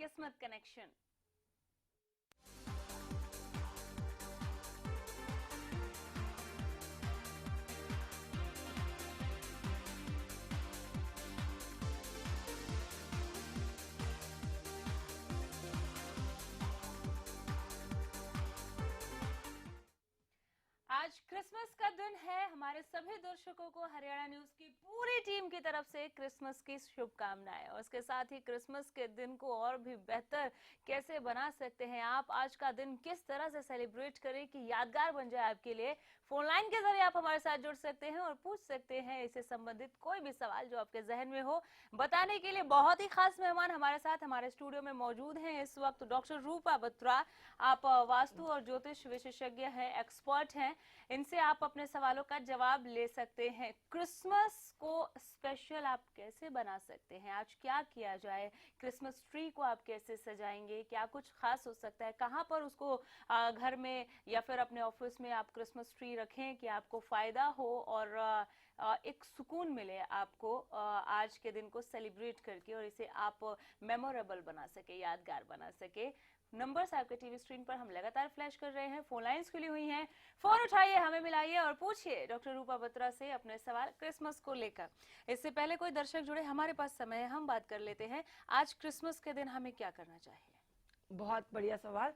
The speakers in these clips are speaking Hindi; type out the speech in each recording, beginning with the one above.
किस्मत कनेक्शन। आज क्रिसमस का दिन है। हमारे सभी दर्शकों को हरियाणा न्यूज की पूरी टीम की तरफ से क्रिसमस की शुभकामनाएं। और इसके साथ ही क्रिसमस के दिन को और भी बेहतर कैसे बना सकते हैं आप, आज का दिन किस तरह से सेलिब्रेट करें कि यादगार बन जाए आपके लिए, फोन लाइन के जरिए आप हमारे साथ जुड़ सकते हैं और पूछ सकते हैं इससे संबंधित कोई भी सवाल जो आपके जहन में हो। बताने के लिए बहुत ही खास मेहमान हमारे साथ हमारे स्टूडियो में मौजूद हैं इस वक्त। डॉक्टर रूपा बत्रा, आप वास्तु और ज्योतिष विशेषज्ञ हैं, एक्सपर्ट हैं। इनसे आप अपने सवालों का जवाब ले सकते हैं। क्रिसमस को स्पेशल आप कैसे बना सकते हैं, आज क्या किया जाए, क्रिसमस ट्री को आप कैसे सजाएंगे, क्या कुछ खास हो सकता है, कहाँ पर उसको घर में या फिर अपने ऑफिस में आप क्रिसमस ट्री रखें कि आपको फायदा हो और एक सुकून मिले आपको आज के दिन को सेलिब्रेट करके और इसे आप मेमोरेबल बना सके, यादगार बना सके। नंबर्स आपके टीवी स्क्रीन पर हम लगातार फ्लैश कर रहे हैं, फोन लाइंस खुली हुई हैं, फोन उठाइए, हमें मिलाइए और पूछिए डॉक्टर रूपा बत्रा से अपने सवाल क्रिसमस को लेकर। इससे पहले कोई दर्शक जुड़े, हमारे पास समय है, हम बात कर लेते हैं आज क्रिसमस के दिन हमें क्या करना चाहिए। बहुत बढ़िया सवाल।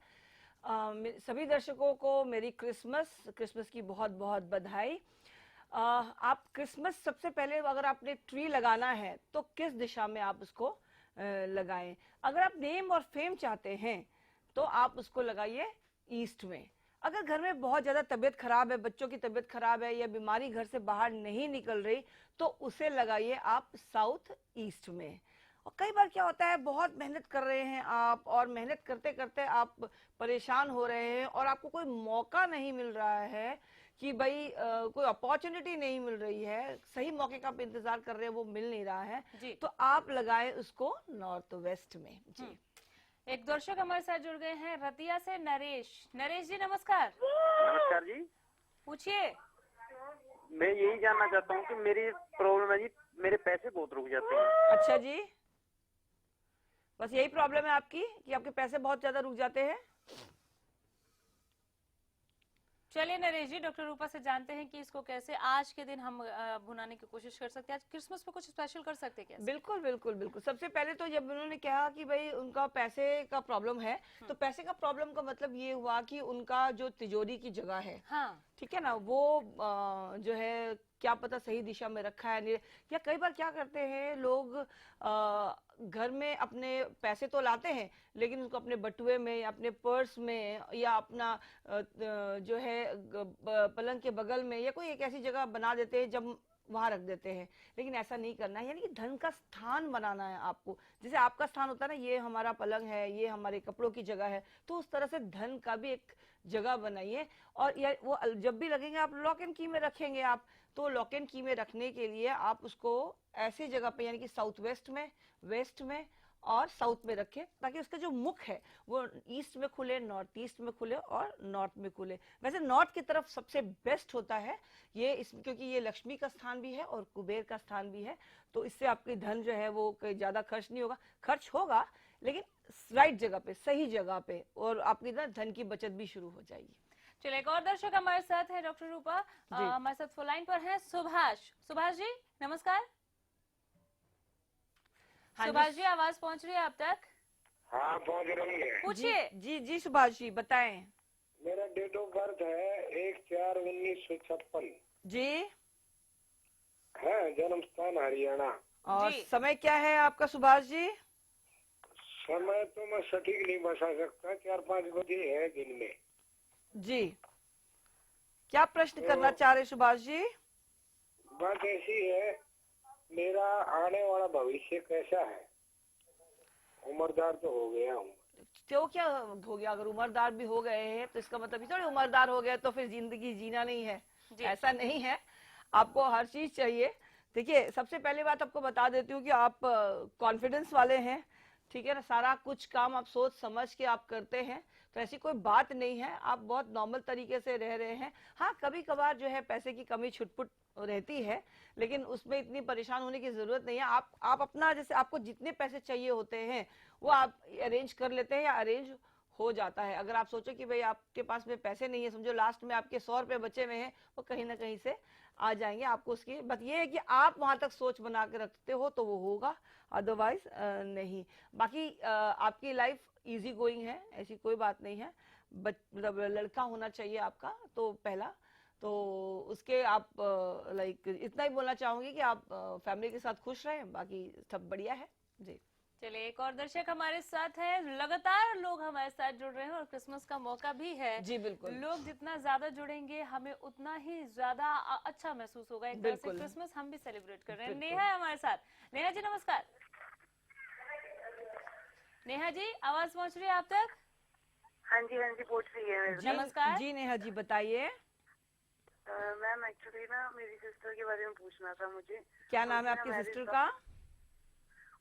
सभी दर्शकों को मेरी क्रिसमस की बहुत बहुत बधाई। आप क्रिसमस सबसे पहले अगर आपने ट्री लगाना है तो किस दिशा में आप उसको लगाएं। अगर आप नेम और फेम चाहते हैं तो आप उसको लगाइए ईस्ट में। अगर घर में बहुत ज्यादा तबीयत खराब है, बच्चों की तबीयत खराब है या बीमारी घर से बाहर नहीं निकल रही, तो उसे लगाइए आप साउथ ईस्ट में। और कई बार क्या होता है, बहुत मेहनत कर रहे हैं आप और मेहनत करते करते आप परेशान हो रहे हैं और आपको कोई मौका नहीं मिल रहा है कि भाई कोई अपॉर्चुनिटी नहीं मिल रही है, सही मौके का आप इंतजार कर रहे हैं, वो मिल नहीं रहा है, तो आप लगाए उसको नॉर्थ वेस्ट में। जी, एक दर्शक हमारे साथ जुड़ गए हैं रतिया से, नरेश। नरेश जी नमस्कार। नमस्कार जी, पूछिए। मैं यही जानना चाहता हूँ कि मेरी प्रॉब्लम है जी, मेरे पैसे बहुत रुक जाते हैं। अच्छा जी, बस यही प्रॉब्लम है आपकी कि आपके पैसे बहुत ज्यादा रुक जाते हैं। चलिए नरेश जी, डॉक्टर रूपा से जानते हैं कि इसको कैसे आज के दिन हम भुनाने की कोशिश कर सकते हैं। आज क्रिसमस पे कुछ स्पेशल कर सकते हैं क्या? बिल्कुल बिल्कुल बिल्कुल। सबसे पहले तो जब उन्होंने कहा कि भाई उनका पैसे का प्रॉब्लम है, तो पैसे का प्रॉब्लम का मतलब ये हुआ कि उनका जो तिजोरी की जगह है, हाँ, ठीक है ना, वो जो है क्या पता सही दिशा में रखा है नहीं। या कई बार क्या करते हैं लोग, घर में अपने पैसे तो लाते हैं लेकिन उसको अपने बटुए में या अपने पर्स में या अपना जो है पलंग के बगल में या कोई एक ऐसी जगह बना देते हैं जब वहां रख देते हैं। लेकिन ऐसा नहीं करना है, यानी कि धन का स्थान बनाना है आपको। जैसे आपका स्थान होता है ना, ये हमारा पलंग है, ये हमारे कपड़ों की जगह है, तो उस तरह से धन का भी एक जगह बनाइए। और या वो जब भी लगेंगे आप लॉक एंड की में रखेंगे आप, तो लॉक एंड की में रखने के लिए आप उसको ऐसी जगह पे यानी कि साउथ वेस्ट में, वेस्ट में और साउथ में रखें, ताकि उसका जो मुख है वो ईस्ट में खुले, नॉर्थ ईस्ट में खुले और नॉर्थ में खुले। वैसे नॉर्थ की तरफ सबसे बेस्ट होता है ये, इसमें क्योंकि ये लक्ष्मी का स्थान भी है और कुबेर का स्थान भी है, तो इससे आपकी धन जो है वो ज्यादा खर्च नहीं होगा। खर्च होगा लेकिन राइट जगह पे, सही जगह पे, और आपकी ना धन की बचत भी शुरू हो जाएगी। चलिए एक और दर्शक हमारे साथ है डॉक्टर रूपा, हमारे साथ फोन लाइन पर है सुभाष। सुभाष जी नमस्कार। हाँ सुभाष जी, आवाज पहुंच रही है आप तक? हाँ पहुंच रही है। पूछिए। जी जी सुभाष जी बताएं। मेरा डेट ऑफ बर्थ है 1/4/1956। जी, है जन्म स्थान हरियाणा। और जी। समय क्या है आपका सुभाष जी? समय तो मैं सटीक नहीं बता सकता, 4-5 बजे है दिन में। जी, क्या प्रश्न करना चाह रहे सुभाष जी? बात ऐसी है, मेरा आने वाला भविष्य कैसा है? उम्रदार तो हो गया हूँ। तो क्या हो गया, अगर उम्रदार भी हो गए हैं तो इसका मतलब थोड़ी उम्रदार हो गए तो फिर जिंदगी जीना नहीं है, ऐसा नहीं है। आपको हर चीज चाहिए। देखिए, सबसे पहली बात आपको बता देती हूँ कि आप कॉन्फिडेंस वाले हैं, ठीक है ना, सारा कुछ काम आप सोच समझ के आप करते हैं, तो ऐसी कोई बात नहीं है, आप बहुत नॉर्मल तरीके से रह रहे हैं। हाँ, कभी कभार जो है पैसे की कमी छुटपुट रहती है, लेकिन उसमें इतनी परेशान होने की जरूरत नहीं है। आप अपना, जैसे आपको जितने पैसे चाहिए होते हैं वो आप अरेंज कर लेते हैं या अरेंज हो जाता है। अगर आप सोचो कि भाई आपके पास में पैसे नहीं है, समझो लास्ट में आपके 100 रुपए बचे हुए हैं, वो कहीं ना कहीं से आ जाएंगे आपको। उसकी बात ये है कि आप वहां तक सोच बना के रखते हो तो वो होगा, अदरवाइज नहीं। बाकी आपकी लाइफ इजी गोइंग है, ऐसी कोई बात नहीं है। मतलब लड़का होना चाहिए आपका तो पहला, तो उसके आप लाइक इतना ही बोलना चाहूंगी कि आप फैमिली के साथ खुश रहें, बाकी सब बढ़िया है जी। चलिए, एक और दर्शक हमारे साथ है। लगातार लोग हमारे साथ जुड़ रहे हैं और क्रिसमस का मौका भी है जी बिल्कुल। लोग जितना ज्यादा जुड़ेंगे हमें उतना ही ज्यादा अच्छा महसूस होगा। एक तरह से बिल्कुल। क्रिसमस हम भी सेलिब्रेट कर रहे हैं। बिल्कुल। नेहा है हमारे साथ। नेहा जी नमस्कार। नेहा जी, आवाज पहुंच रही है आप तक? हाँ जी पहुंच रही है। जी नमस्कार। जी नेहा जी बताइए। मैम एक्चुअली ना मेरी सिस्टर के बारे में पूछना था मुझे। क्या नाम है आपकी सिस्टर का?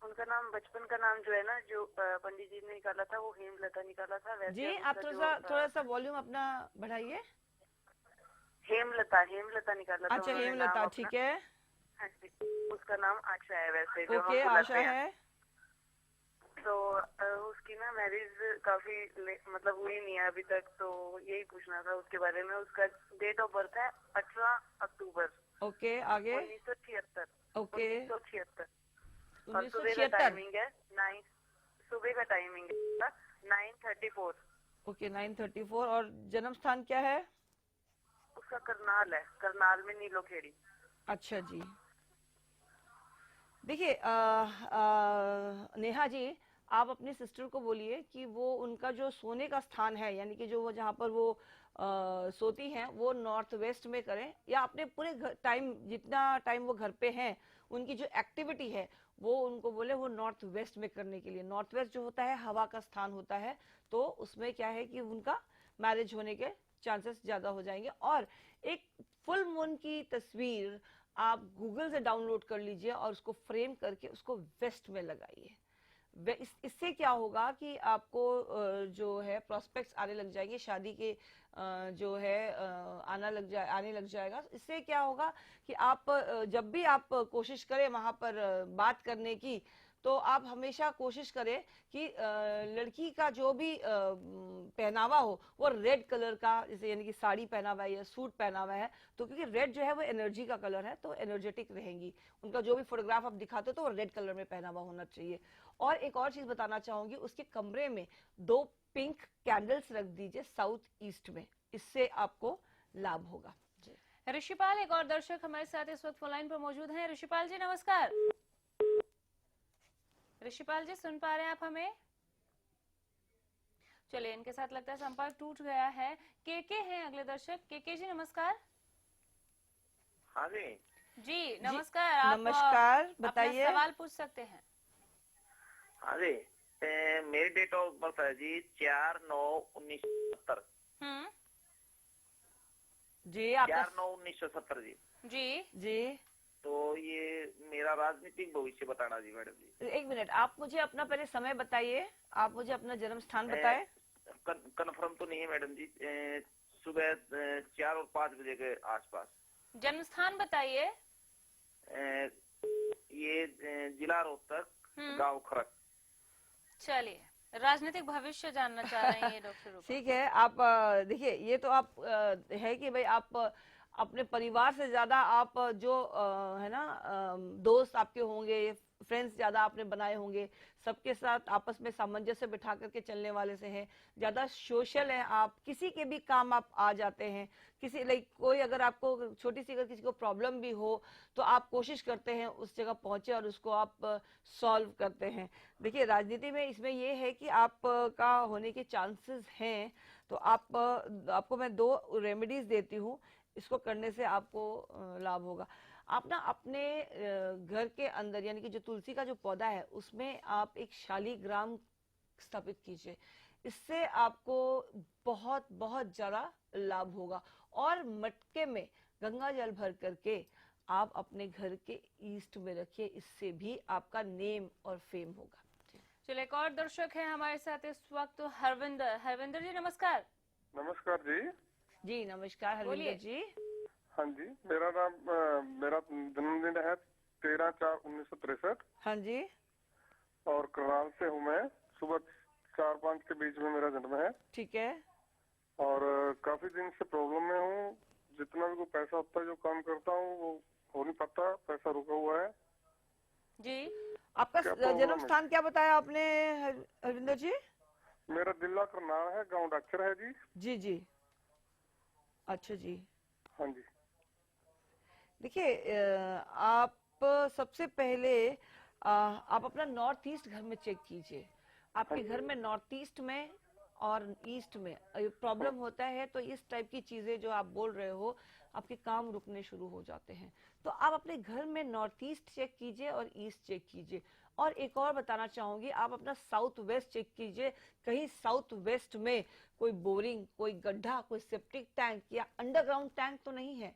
उनका नाम, बचपन का नाम जो है ना, जो पंडित जी ने निकाला था वो हेमलता निकाला था। वैसे जी अब आप उसका थोड़ा सा वॉल्यूम अपना बढ़ाइए। हेमलता निकाला था अच्छा उन्होंने नाम हेमलता, अपना। ठीक है। हाँ जी, उसका नाम आशा है वैसे जो ओके, हम आशा बुलाते हैं। है। तो उसकी ना मैरिज काफी मतलब हुई नहीं है अभी तक, तो यही पूछना था उसके बारे में। उसका डेट ऑफ बर्थ है 18 अक्टूबर ओके, आगे। 1976। ओके, 1976। और सुबह का 1976। टाइमिंग है 9, सुबह का टाइमिंग है 9:34। ओके 9:34। और जन्म स्थान क्या है? उसका करनाल है, करनाल में नीलोखेड़ी। अच्छा जी। देखिए नेहा जी, आप अपनी सिस्टर को बोलिए कि वो उनका जो सोने का स्थान है, यानी कि जो वो जहाँ पर वो सोती हैं, वो नॉर्थ वेस्ट में करें, या अपने पूरे टाइम, जितना टाइम वो घर पे हैं, उनकी जो एक्टिविटी है वो उनको बोले वो नॉर्थ वेस्ट में करने के लिए। नॉर्थ वेस्ट जो होता है हवा का स्थान होता है, तो उसमें क्या है कि उनका मैरिज होने के चांसेस ज्यादा हो जाएंगे। और एक फुल मून की तस्वीर आप गूगल से डाउनलोड कर लीजिए और उसको फ्रेम करके उसको वेस्ट में लगाइए। इससे क्या होगा कि आपको जो है प्रोस्पेक्ट्स आने लग जाएंगे, शादी के जो है आने लग जाएगा। इससे क्या होगा कि आप जब भी आप कोशिश करें वहां पर बात करने की, तो आप हमेशा कोशिश करें कि लड़की का जो भी पहनावा हो वो रेड कलर का, जैसे यानी कि साड़ी पहना हुआ है या सूट पहना हुआ है, तो क्योंकि रेड जो है वो एनर्जी का कलर है, तो एनर्जेटिक रहेंगी। उनका जो भी फोटोग्राफ आप दिखाते हो तो वो रेड कलर में पहना हुआ होना चाहिए। और एक और चीज बताना चाहूंगी, उसके कमरे में 2 पिंक कैंडल्स रख दीजिए साउथ ईस्ट में, इससे आपको लाभ होगा। ऋषिपाल, एक और दर्शक हमारे साथ इस वक्त फोन लाइन पर मौजूद हैं। ऋषिपाल जी नमस्कार। ऋषिपाल जी सुन पा रहे हैं आप हमें? चलिए, इनके साथ लगता है संपर्क टूट गया है। केके हैं अगले दर्शक। केके जी नमस्कार। हाँ जी जी नमस्कार। आप नमस्कार, बताइए। अपना सवाल पूछ सकते हैं। हाँ जी, मेरी डेट ऑफ बर्थ है जी 4/9/1970। जी आपका 4/9/1970 जी। जी जी तो ये मेरा राजनीतिक भविष्य बताना जी मैडम जी। एक मिनट, आप मुझे अपना पहले समय बताइए, आप मुझे अपना जन्म स्थान बताएं। कन्फर्म तो नहीं है मैडम जी। सुबह 4 और 5 बजे के आसपास। जन्म स्थान बताइए। ये जिला रोहतक, गांव खरक। चलिए, राजनीतिक भविष्य जानना चाह रहे हैं ये डॉक्टर रूपा। ठीक है, आप देखिए, ये तो आप है कि भाई आप अपने परिवार से ज्यादा आप जो है ना दोस्त आपके होंगे, फ्रेंड्स ज्यादा आपने बनाए होंगे, सबके साथ आपस में सामंजस्य बिठा करके चलने वाले से हैं, ज्यादा सोशल हैं आप, किसी के भी काम आप आ जाते हैं। किसी लाइक कोई अगर आपको छोटी सी अगर किसी को प्रॉब्लम भी हो तो आप कोशिश करते हैं उस जगह पहुंचे और उसको आप सॉल्व करते हैं। देखिए राजनीति में इसमें ये है कि आप का होने के चांसेस हैं, तो आपको मैं 2 रेमेडीज देती हूँ, इसको करने से आपको लाभ होगा। आप ना अपने घर के अंदर, यानी कि जो तुलसी का जो पौधा है उसमें आप एक शालीग्राम स्थापित कीजिए, इससे आपको बहुत बहुत ज्यादा लाभ होगा। और मटके में गंगा जल भर करके आप अपने घर के ईस्ट में रखिए, इससे भी आपका नेम और फेम होगा। चलिए, एक और दर्शक है हमारे साथ इस वक्त, हरविंदर। हरविंदर जी नमस्कार। नमस्कार जी। जी नमस्कार हरविंदर जी। हाँ जी, मेरा जन्मदिन है 13/4/1963 हाँ जी। और करनाल से हूँ मैं। सुबह 4-5 के बीच में मेरा जन्म है ठीक है। और काफी दिन से प्रॉब्लम में हूँ। जितना भी कोई पैसा होता है जो काम करता हूँ वो हो नहीं पाता, पैसा रुका हुआ है। जी आपका क्या प्रॉब्लम जन्म है? स्थान क्या बताया आपने हरविंदर जी? मेरा जिला करनाल है, गांव डाक्चर है जी। जी जी। अच्छा जी। हाँ जी। देखिए आप सबसे पहले आप अपना नॉर्थ ईस्ट घर में चेक कीजिए। आपके घर में नॉर्थ ईस्ट में और ईस्ट में प्रॉब्लम होता है, तो इस टाइप की चीजें जो आप बोल रहे हो, आपके काम रुकने शुरू हो जाते हैं। तो आप अपने घर में नॉर्थ ईस्ट चेक कीजिए और ईस्ट चेक कीजिए। और एक और बताना चाहूंगी, आप अपना साउथ वेस्ट चेक कीजिए। कहीं साउथ वेस्ट में कोई बोरिंग, कोई गड्ढा, कोई सेप्टिक टैंक या अंडरग्राउंड टैंक तो नहीं है।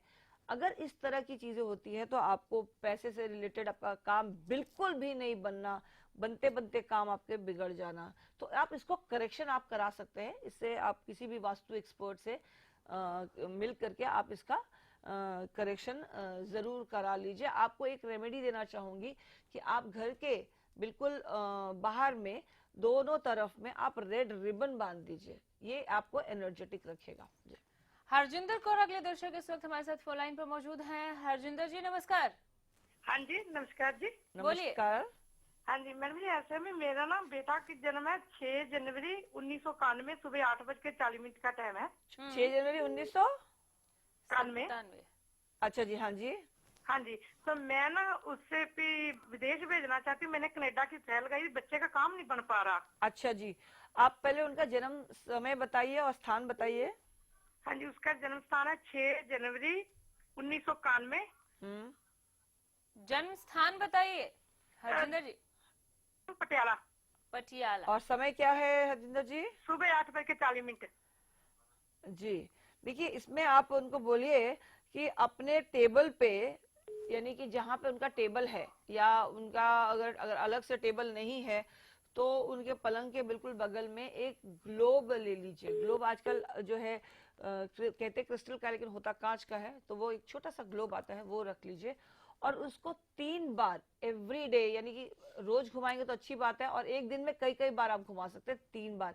अगर इस तरह की चीजें होती है तो आपको पैसे से रिलेटेड आपका काम बिल्कुल भी नहीं बनना, बनते बनते काम आपके बिगड़ जाना। तो आप इसको करेक्शन आप करा सकते हैं। इससे आप किसी भी वास्तु एक्सपर्ट से मिल करके आप इसका करेक्शन जरूर करा लीजिए। आपको एक रेमेडी देना चाहूंगी कि आप घर के बिल्कुल बाहर में दोनों तरफ में आप रेड रिबन बांध दीजिए। ये आपको एनर्जेटिक रखेगा। हरजिंदर कौर अगले दर्शक इस वक्त हमारे साथ फोन लाइन पर मौजूद हैं। हरजिंदर जी नमस्कार। हाँ जी, नमस्कार जी। बोलिए। नमस्कार। हाँ जी मैडम जी, ऐसे में मेरा ना बेटा की जन्म है 6 जनवरी 1991, सुबह 8:40 का टाइम है। 6 जनवरी 1991। 97। अच्छा जी। हाँ जी। हाँ जी, तो मैं ना उससे भी विदेश भेजना चाहती हूँ। मैंने कनाडा की फाइल लगाई, बच्चे का काम नहीं बन पा रहा। अच्छा जी, आप पहले उनका जन्म समय बताइए और स्थान बताइए। हाँ जी, उसका जन्म स्थान है 6 जनवरी 1991। जन्म स्थान बताइए हरजिंदर जी। पटियाला। पटियाला। और समय क्या है हरजिंदर जी? सुबह 8:40। जी देखिए, इसमें आप उनको बोलिए कि अपने टेबल पे, यानी कि जहाँ पे उनका टेबल है या उनका अगर अगर अलग से टेबल नहीं है तो उनके पलंग के बिल्कुल बगल में एक ग्लोब ले लीजिए। ग्लोब आजकल जो है कहते क्रिस्टल का, लेकिन होता कांच का है, तो वो एक छोटा सा ग्लोब आता है, वो रख लीजिए। और उसको 3 बार एवरी डे, यानी कि रोज घुमाएंगे तो अच्छी बात है, और एक दिन में कई कई बार आप घुमा सकते हैं, 3 बार।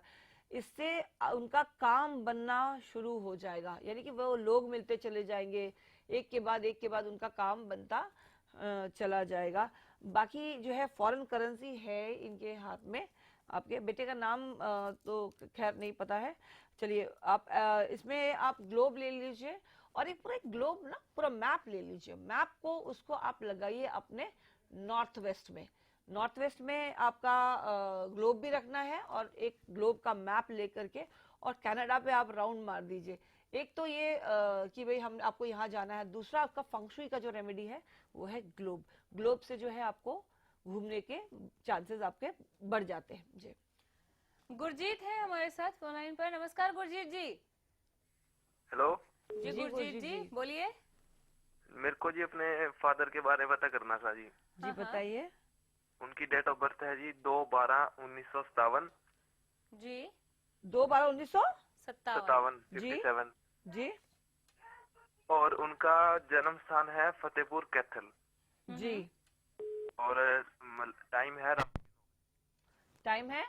इससे उनका काम बनना शुरू हो जाएगा, यानी कि वो लोग मिलते चले जाएंगे, एक के बाद उनका काम बनता चला जाएगा। बाकी जो है फॉरेन करेंसी है इनके हाथ में। आपके बेटे का नाम तो खैर नहीं पता है। चलिए आप इसमें आप ग्लोब ले लीजिए और एक पूरा ग्लोब ना पूरा मैप ले लीजिए। मैप को उसको आप लगाइए अपने नॉर्थ वेस्ट में। नॉर्थ वेस्ट में आपका ग्लोब भी रखना है और एक ग्लोब का मैप लेकर के और कनाडा पे आप राउंड मार दीजिए। एक तो ये कि भाई हम आपको यहाँ जाना है। दूसरा आपका फंक्शुई का जो रेमेडी है वो है ग्लोब। ग्लोब से जो है आपको घूमने के चांसेस आपके बढ़ जाते हैं। जी गुरजीत है हमारे साथ फोन लाइन पर। नमस्कार गुरजीत जी। हेलो जी गुरजीत जी बोलिए। मेरे को जी अपने फादर के बारे में पता करना था जी। जी बताइए। उनकी डेट ऑफ बर्थ है जी 2/12/1957। जी 2/12/1957 57 जी। और उनका जन्म स्थान है फतेहपुर कैथल जी। और टाइम है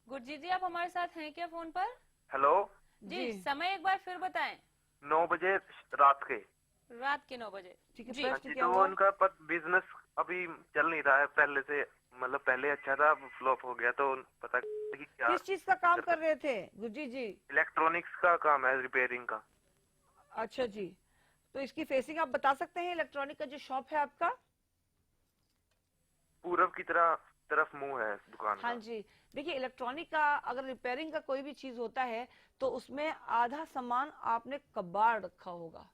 गुरजीत जी आप हमारे साथ हैं क्या फोन पर? हेलो जी समय एक बार फिर बताएं। 9 बजे रात के। रात के 9 बजे। ठीक है, जी। प्रश्न क्या तो हुआ? उनका बिजनेस अभी चल नहीं रहा है पहले से, मतलब पहले अच्छा था, फ्लॉप हो गया। तो पता कि क्या किस चीज का काम कर रहे थे गुरजीत जी? इलेक्ट्रॉनिक्स का काम है, रिपेयरिंग का। अच्छा जी, तो इसकी फेसिंग आप बता सकते हैं? इलेक्ट्रॉनिक का जो शॉप है आपका? पूरब की तरफ मुंह है दुकान हाँ का। जी। देखिए, इलेक्ट्रॉनिक का अगर रिपेयरिंग का कोई भी चीज होता है तो उसमें आधा सामान आपने कबाड़ रखा होगा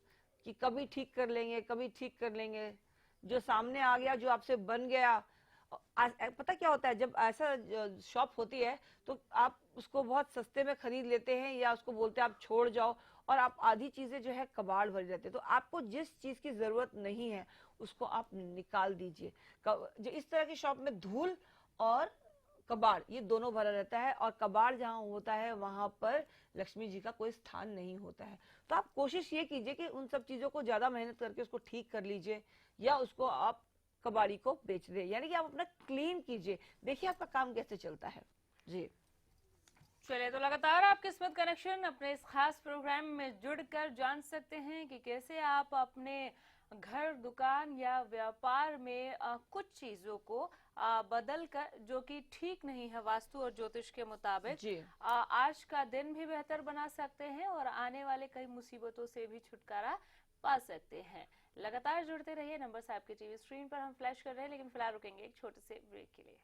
कि कभी ठीक कर लेंगे, कभी ठीक कर लेंगे। जो सामने आ गया, जो आपसे बन गया। पता क्या होता है, जब ऐसा शॉप होती है तो आप उसको बहुत सस्ते में खरीद लेते हैं या उसको बोलते हैं आप छोड़ जाओ, और आप आधी चीजें जो है कबाड़ भर जाते हैं। तो आपको जिस चीज की जरूरत नहीं है उसको आप निकाल दीजिए। जो इस तरह की शॉप में धूल और कबाड़, ये दोनों भरा रहता है, और कबाड़ जहाँ होता है वहां पर लक्ष्मी जी का कोई स्थान नहीं होता है। तो आप कोशिश ये कीजिए कि उन सब चीजों को ज्यादा मेहनत करके उसको ठीक कर लीजिए, या उसको आप कबाड़ी को बेच दे, यानी कि आप अपना क्लीन कीजिए। देखिए आपका काम कैसे चलता है जी। चलिए, तो लगातार आप किस्मत कनेक्शन अपने इस खास प्रोग्राम में जुड़कर जान सकते हैं कि कैसे आप अपने घर, दुकान या व्यापार में कुछ चीजों को बदल कर, जो कि ठीक नहीं है वास्तु और ज्योतिष के मुताबिक, जी। आज का दिन भी बेहतर बना सकते हैं और आने वाले कई मुसीबतों से भी छुटकारा पा सकते हैं। लगातार जुड़ते रहिए, नंबर्स आपके टीवी स्क्रीन पर हम फ्लैश कर रहे हैं, लेकिन फिलहाल रुकेंगे एक छोटे से ब्रेक के लिए।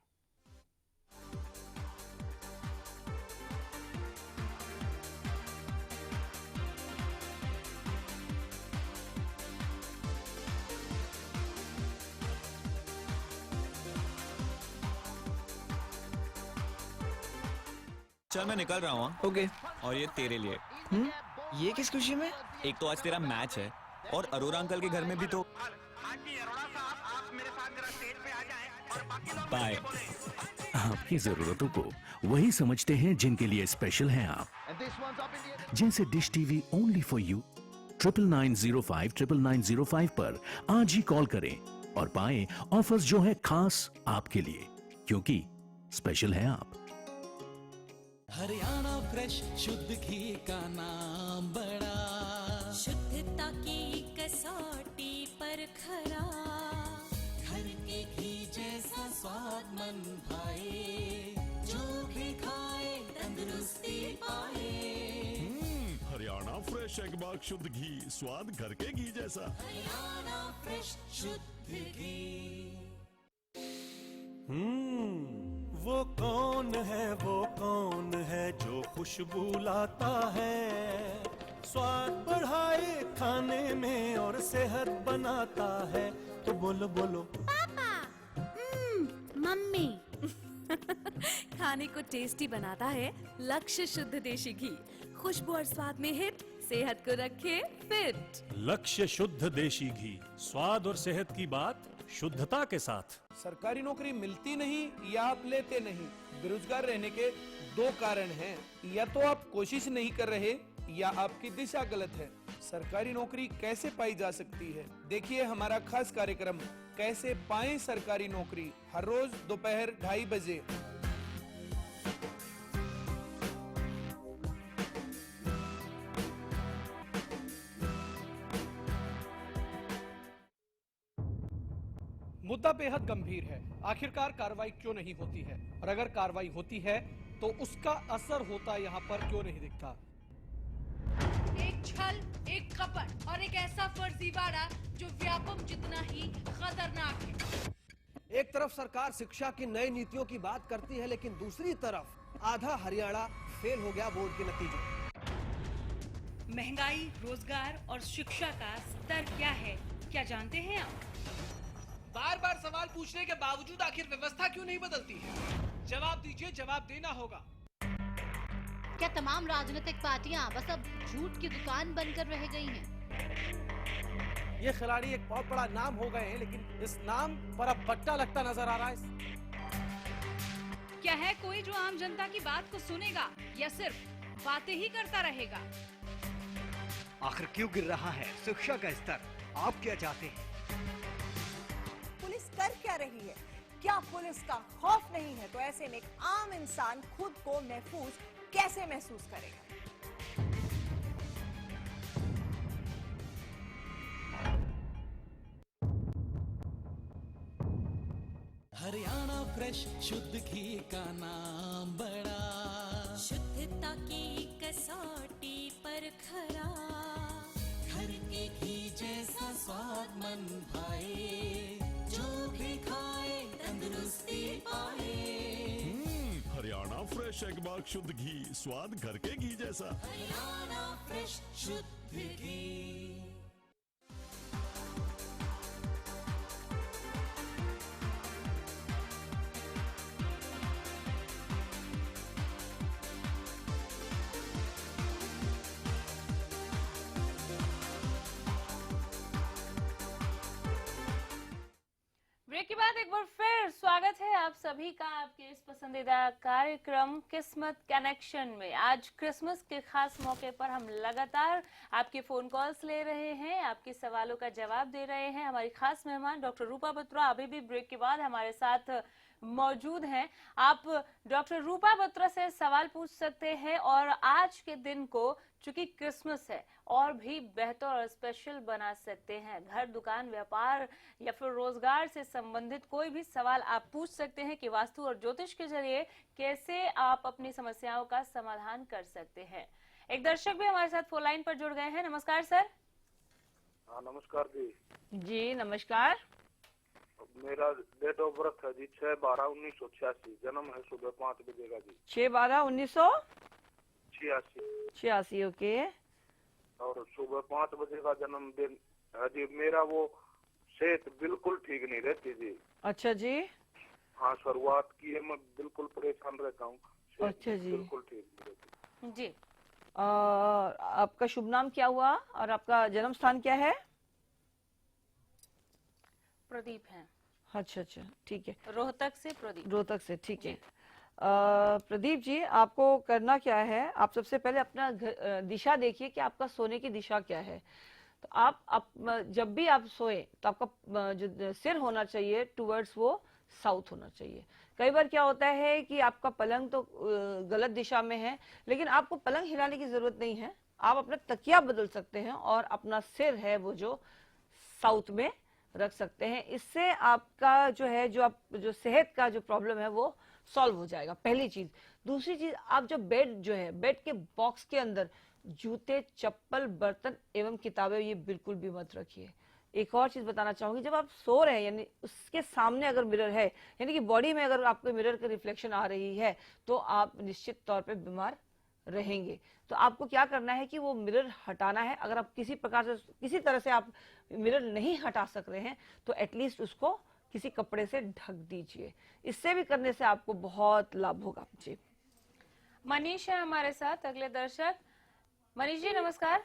चल मैं निकल रहा हूँ। ओके। और ये तेरे लिए। ये किस खुशी में? एक तो आज तेरा मैच है और अरोरा अंकल के घर में भी तो। बाय। आपकी जरूरतों को वही समझते हैं जिनके लिए स्पेशल हैं आप, जिनसे dish TV only for you 9905 पर आज ही कॉल करें और पाएं ऑफर्स जो है खास आपके लिए, क्योंकि स्पेशल है आप। हरियाणा फ्रेश शुद्ध घी का नाम बड़ा, शुद्धता की कसौटी पर खरा, घर के घी जैसा स्वाद मन भाए, जो भी खाए तंदुरुस्ती पाए। हरियाणा फ्रेश एगबाग शुद्ध घी, स्वाद घर के घी जैसा। हरियाणा फ्रेश शुद्ध घी। वो कौन है जो खुशबू लाता है, स्वाद बढ़ाए खाने में और सेहत बनाता है। तो बोलो बोलो पापा, मम्मी। खाने को टेस्टी बनाता है लक्ष्य शुद्ध देशी घी, खुशबू और स्वाद में हिट, सेहत को रखे फिट। लक्ष्य शुद्ध देशी घी, स्वाद और सेहत की बात शुद्धता के साथ। सरकारी नौकरी मिलती नहीं या आप लेते नहीं, बेरोजगार रहने के दो कारण हैं। या तो आप कोशिश नहीं कर रहे या आपकी दिशा गलत है। सरकारी नौकरी कैसे पाई जा सकती है, देखिए हमारा खास कार्यक्रम कैसे पाएं सरकारी नौकरी, हर रोज दोपहर 2:30 बजे। मुद्दा बेहद गंभीर है। आखिरकार कार्रवाई क्यों नहीं होती है, और अगर कार्रवाई होती है तो उसका असर होता यहाँ पर क्यों नहीं दिखता? एक छल, एक कपट और एक ऐसा फर्जीवाड़ा जो व्यापक जितना ही खतरनाक है। एक तरफ सरकार शिक्षा की नई नीतियों की बात करती है, लेकिन दूसरी तरफ आधा हरियाणा फेल हो गया बोर्ड के नतीजों। महंगाई, रोजगार और शिक्षा का स्तर क्या है, क्या जानते हैं आप? बार बार सवाल पूछने के बावजूद आखिर व्यवस्था क्यों नहीं बदलती है? जवाब दीजिए, जवाब देना होगा। क्या तमाम राजनीतिक पार्टियां बस अब झूठ की दुकान बनकर रह गई हैं? ये खिलाड़ी एक बहुत बड़ा नाम हो गए हैं, लेकिन इस नाम पर अब बट्टा लगता नजर आ रहा है। क्या है कोई जो आम जनता की बात को सुनेगा या सिर्फ बातें ही करता रहेगा? आखिर क्यों गिर रहा है शिक्षा का स्तर? आप क्या चाहते हैं? पुलिस कर क्या रही है? क्या पुलिस का खौफ नहीं है? तो ऐसे में एक आम इंसान खुद को महफूज कैसे महसूस करेगा? हरियाणा फ्रेश शुद्ध घी का नाम बड़ा, शुद्धता की कसौटी पर खरा, घर के घी जैसा स्वाद मन भाए, जो भी खाए तंदुरुस्ती पाए। हरियाणा फ्रेश एगबाग शुद्ध घी, स्वाद घर के घी जैसा। हरियाणा फ्रेश शुद्ध घी। ब्रेक के बाद एक बार फिर स्वागत है आप सभी का आपके इस पसंदीदा कार्यक्रम किस्मत कनेक्शन में। आज क्रिसमस के खास मौके पर हम लगातार आपके फोन कॉल्स ले रहे हैं, आपके सवालों का जवाब दे रहे हैं। हमारी खास मेहमान डॉक्टर रूपा बत्रा अभी भी ब्रेक के बाद हमारे साथ मौजूद हैं। आप डॉक्टर रूपा बत्रा से सवाल पूछ सकते हैं और आज के दिन को चूंकि क्रिसमस है और भी बेहतर और स्पेशल बना सकते हैं। घर, दुकान, व्यापार या फिर रोजगार से संबंधित कोई भी सवाल आप पूछ सकते हैं कि वास्तु और ज्योतिष के जरिए कैसे आप अपनी समस्याओं का समाधान कर सकते हैं। एक दर्शक भी हमारे साथ फोन लाइन पर जुड़ गए हैं। नमस्कार सर। हाँ नमस्कार जी। जी नमस्कार। मेरा डेट ऑफ बर्थ है जी 6/12/1986। जन्म है सुबह 5 बजे का जी। 6/12/1986। ओके। और सुबह 5 बजे का जन्मदिन है जी। मेरा वो सेहत बिल्कुल ठीक नहीं रहती जी। अच्छा जी। हाँ शुरुआत की है, मैं बिल्कुल परेशान रहता हूँ। अच्छा जी। बिल्कुल ठीक नहीं रहती जी। आपका शुभ नाम क्या हुआ और आपका जन्म स्थान क्या है? प्रदीप है। अच्छा, ठीक है। रोहतक से प्रदीप। रोहतक से, ठीक है। प्रदीप जी, आपको करना क्या है, आप सबसे पहले अपना दिशा देखिए कि आपका सोने की दिशा क्या है। तो आप जब भी आप सोए तो आपका जो सिर होना चाहिए टुवर्ड्स वो साउथ होना चाहिए। कई बार क्या होता है कि आपका पलंग तो गलत दिशा में है, लेकिन आपको पलंग हिलाने की जरूरत नहीं है। आप अपना तकिया बदल सकते हैं और अपना सिर है वो जो साउथ में रख सकते हैं। इससे आपका जो सेहत का जो प्रॉब्लम है वो सॉल्व हो जाएगा, पहली चीज। दूसरी चीज, आप जो बेड के बॉक्स के अंदर जूते, चप्पल, बर्तन एवं किताबें ये बिल्कुल भी मत रखिए। एक और चीज बताना चाहूंगी, जब आप सो रहे हैं यानी उसके सामने अगर मिरर है, यानी कि बॉडी में अगर आपको मिरर की रिफ्लेक्शन आ रही है तो आप निश्चित तौर पे बीमार रहेंगे। तो आपको क्या करना है कि वो मिरर हटाना है। अगर आप किसी तरह से आप मिरर नहीं हटा सक रहे हैं तो एटलीस्ट उसको किसी कपड़े से ढक दीजिए। इससे भी करने से आपको बहुत लाभ होगा। जी। मनीष है हमारे साथ अगले दर्शक। मनीष जी नमस्कार।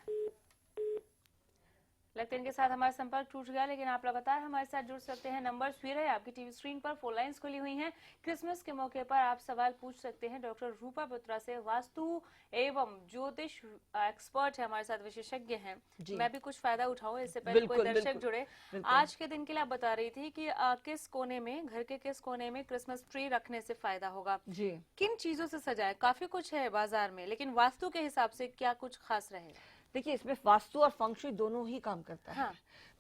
लगता है इनके साथ हमारा संपर्क टूट गया, लेकिन आप लगातार हमारे साथ जुड़ सकते हैं। नंबर फिर है आपकी टीवी स्क्रीन पर, फोन लाइंस खुली हुई हैं। क्रिसमस के मौके पर आप सवाल पूछ सकते हैं डॉक्टर रूपा बत्रा से। वास्तु एवं ज्योतिष एक्सपर्ट है हमारे साथ, विशेषज्ञ हैं। मैं भी कुछ फायदा उठाऊं इससे पहले कोई दर्शक जुड़े। आज के दिन के लिए आप बता रही थी कि किस कोने में, घर के किस कोने में क्रिसमस ट्री रखने से फायदा होगा जी। किन चीजों से सजाए? काफी कुछ है बाजार में, लेकिन वास्तु के हिसाब से क्या कुछ खास रहेगा? देखिए, इसमें वास्तु और फंग शुई दोनों ही काम करता है।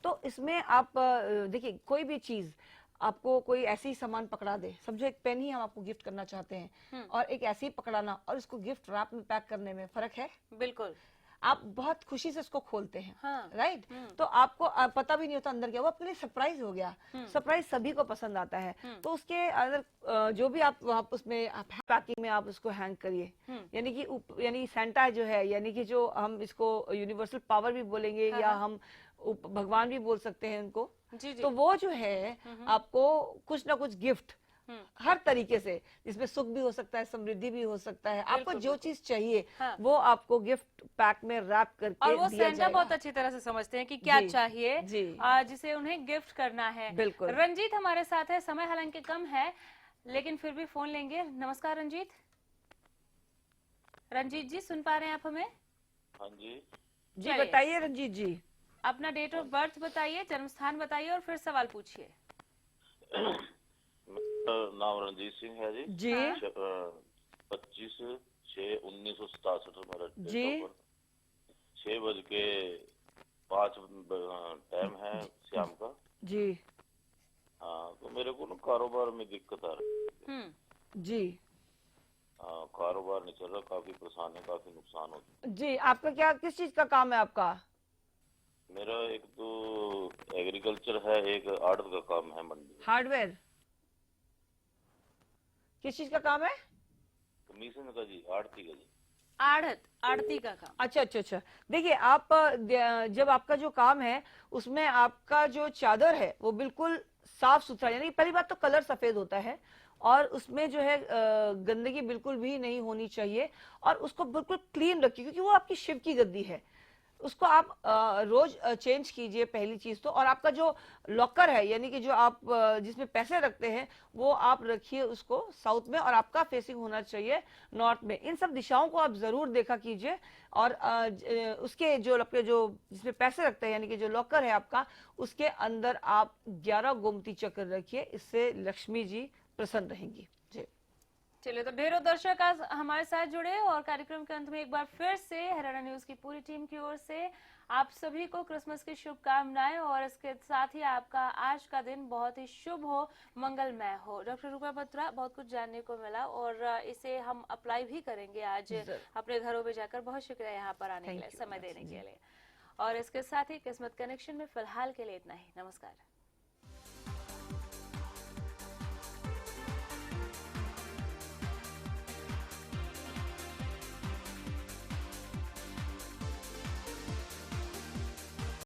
तो इसमें आप देखिए, कोई भी चीज आपको कोई ऐसी सामान पकड़ा दे, समझो एक पेन ही हम आपको गिफ्ट करना चाहते हैं और एक ऐसे ही पकड़ाना और इसको गिफ्ट रैप में पैक करने में फर्क है। बिल्कुल। आप बहुत खुशी से इसको खोलते हैं, राइट? तो आपको पता भी नहीं होता अंदर क्या, वो आपके लिए सरप्राइज हो गया। सरप्राइज सभी को पसंद आता है। तो उसके अंदर जो भी आप उसमें पैकिंग में आप उसको हैंग करिए। यानी सेंटा जो है, यानी कि जो हम इसको यूनिवर्सल पावर भी बोलेंगे या हम भगवान भी बोल सकते हैं उनको। तो वो जो है आपको कुछ ना कुछ गिफ्ट हर तरीके से, जिसमें सुख भी हो सकता है, समृद्धि भी हो सकता है। आपको जो चीज चाहिए वो आपको गिफ्ट पैक में रैप करके और वो दिया सेंटा बहुत अच्छी तरह से समझते हैं कि क्या चाहिए जिसे उन्हें गिफ्ट करना है। बिल्कुल। रंजीत हमारे साथ है, समय हालांकि कम है लेकिन फिर भी फोन लेंगे। नमस्कार रंजीत। रंजीत जी सुन पा रहे हैं आप हमें? हाँ जी। जी बताइए रंजीत जी। अपना डेट ऑफ बर्थ बताइए, जन्म स्थान बताइए और फिर सवाल पूछिए। नाम रंजीत सिंह है जी। 25/6/1967 मेरा जी। 6:05 टाइम है शाम का जी। हाँ, तो मेरे को ना कारोबार में दिक्कत आ रही है जी। कारोबार नहीं चल रहा, काफी परेशान है, काफी नुकसान होता है जी। आपका किस चीज का काम है आपका? मेरा एक तो एग्रीकल्चर है, एक आड़त का काम है, मंडी हार्डवेयर। किस चीज का काम है? कमीशन का जी, आड़ती का जी। आड़ती का काम। अच्छा। देखिए, आप जब आपका जो काम है उसमें आपका जो चादर है वो बिल्कुल साफ सुथरा, यानी पहली बात तो कलर सफेद होता है और उसमें जो है गंदगी बिल्कुल भी नहीं होनी चाहिए और उसको बिल्कुल क्लीन रखिए, क्योंकि वो आपकी शिव की गद्दी है। उसको आप रोज चेंज कीजिए पहली चीज तो। और आपका जो लॉकर है यानी कि जो आप जिसमें पैसे रखते हैं वो आप रखिए उसको साउथ में, और आपका फेसिंग होना चाहिए नॉर्थ में। इन सब दिशाओं को आप जरूर देखा कीजिए। और उसके जो आपके जो जिसमें पैसे रखते हैं यानी कि जो लॉकर है आपका, उसके अंदर आप 11 गोमती चक्र रखिए, इससे लक्ष्मी जी प्रसन्न रहेंगी। जी चलिए, तो ढेरों दर्शक आज हमारे साथ जुड़े और कार्यक्रम के अंत में एक बार फिर से हरियाणा न्यूज की पूरी टीम की ओर से आप सभी को क्रिसमस की शुभकामनाएं, और इसके साथ ही आपका आज का दिन बहुत ही शुभ हो, मंगलमय हो। डॉक्टर रूपा बत्रा, बहुत कुछ जानने को मिला और इसे हम अप्लाई भी करेंगे आज अपने घरों में जाकर। बहुत शुक्रिया यहाँ पर आने के लिए, समय देने के लिए। और इसके साथ ही किस्मत कनेक्शन में फिलहाल के लिए इतना ही। नमस्कार।